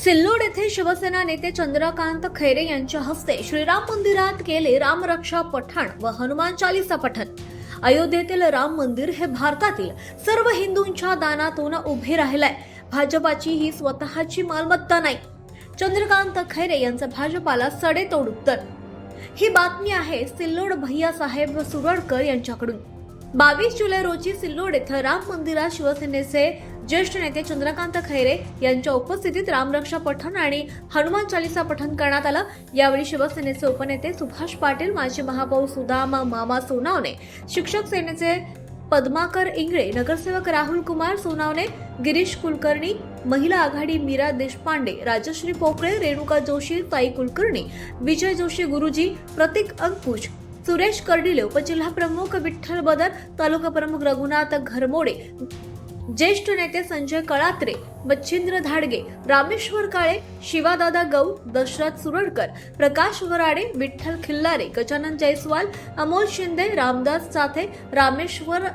सिल्लोड येथे शिवसेना नेते चंद्रकांत खैरे यांच्या हस्ते श्रीराम मंदिरात केले रामरक्षा पठण व हनुमान चालीसा पठण। अयोध्येतील राम मंदिर हे भारतातील सर्व हिंदूंच्या दानातून उभे राहिलंय। भाजपाची ही स्वतःची मालमत्ता नाही। चंद्रकांत खैरे यांचं भाजपाला सडेतोड उत्तर। ही बातमी आहे सिल्लोड भैयासाहेब सुरडकर यांच्याकडून। 22 जुलै रोजी सिल्लोड येथे राम मंदिरात शिवसेनेचे ज्येष्ठ नेते चंद्रकांत खैरे यांच्या उपस्थितीत रामरक्षा पठण आणि हनुमान चालीसा पठण करण्यात आलं। यावेळी शिवसेनेचे उपनेते सुभाष पाटील, माजी महापौर सुदाम मामा सोनावणे, शिक्षक सेनेचे पद्माकर इंगळे, नगरसेवक राहुल कुमार सोनावणे, गिरीश कुलकर्णी, महिला आघाडी मीरा देशपांडे, राजश्री पोकळे, रेणुका जोशी, साई कुलकर्णी, विजय जोशी गुरुजी, प्रतीक अंकुश, सुरेश कर्डिले, उपजिल्हा प्रमुख विठ्ठल बदर, तालुका प्रमुख रघुनाथ घरमोडे, ज्येष्ठ नेते संजय कळात्रे, बच्छिंद्र धाडगे, रामेश्वर काळे, शिवादादा गौड, दशरथ सुरडकर, प्रकाश वराडे, विठ्ठल खिल्लारे, गजानन जयस्वाल, अमोल शिंदे, रामदास चाथे, रामेश्वर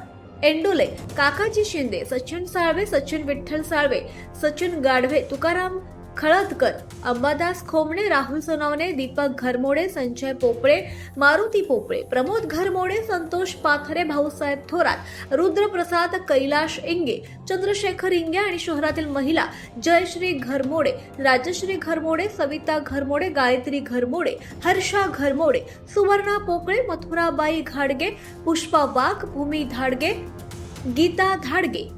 एंडोले, काकाजी शिंदे, सचिन साळवे, सचिन विठ्ठल साळवे, सचिन गाढवे, तुकाराम खळदकर, अंबादास खोमणे, राहुल सोनावणे, दीपक घरमोडे, संजय पोपळे, मारुती पोपळे, प्रमोद घरमोडे, संतोष पाथरे, भाऊसाहेब थोरात, रुद्रप्रसाद, कैलाश इंगे, चंद्रशेखर इंगे आणि शहरातील महिला जयश्री घरमोडे, राजश्री घरमोडे, सविता घरमोडे, गायत्री घरमोडे, हर्षा घरमोडे, सुवर्णा पोकळे, मथुराबाई घाडगे, पुष्पा वाघ, भूमी धाडगे, गीता धाडगे,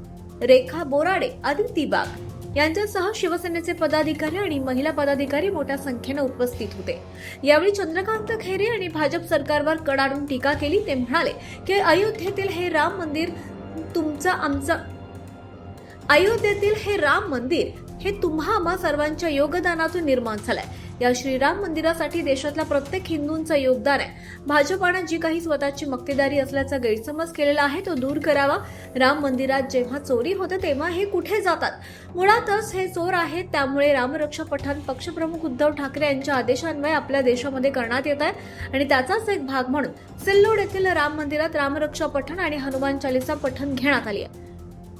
रेखा बोराडे, आदिती बाग यांच्यासह शिवसेनेचे पदाधिकारी आणि महिला पदाधिकारी मोठ्या संख्येने उपस्थित होते। यावेळी चंद्रकांत खैरे यांनी भाजप सरकारवर कडाडून टीका केली। ते म्हणाले की अयोध्येतील हे राम मंदिर हे तुम्हा आम्हा सर्वांच्या योगदानातून निर्माण झालंय। या श्रीराम मंदिरासाठी देशातल्या प्रत्येक हिंदूंचं योगदान आहे। भाजपानं जी काही स्वतःची मक्तेदारी असल्याचा गैरसमज केलेला आहे तो दूर करावा। राम मंदिरात जेव्हा चोरी होते तेव्हा हे कुठे जातात? मुळातच हे चोर आहेत। त्यामुळे रामरक्षा पठण पक्षप्रमुख उद्धव ठाकरे यांच्या आदेशान्वये आपल्या देशामध्ये करण्यात येत आहे आणि त्याचाच एक भाग म्हणून सिल्लोड येथील राम मंदिरात रामरक्षा पठण आणि हनुमान चालीसा पठण घेण्यात आली आहे।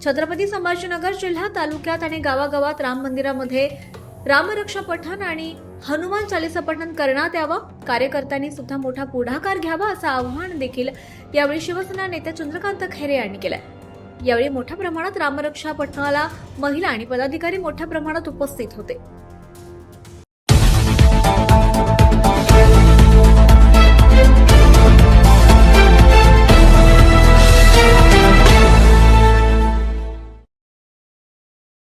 छत्रपती संभाजीनगर जिल्हा तालुक्यात आणि गावागावात राम मंदिरामध्ये रामरक्षा पठण आणि हनुमान चालीसा पठण करण्यात यावं। कार्यकर्त्यांनी सुद्धा मोठा पुढाकार घ्यावा असं आवाहन देखील यावेळी शिवसेना नेते चंद्रकांत खैरे यांनी केलंय। यावेळी मोठ्या प्रमाणात रामरक्षा पठणाला महिला आणि पदाधिकारी मोठ्या प्रमाणात उपस्थित होते।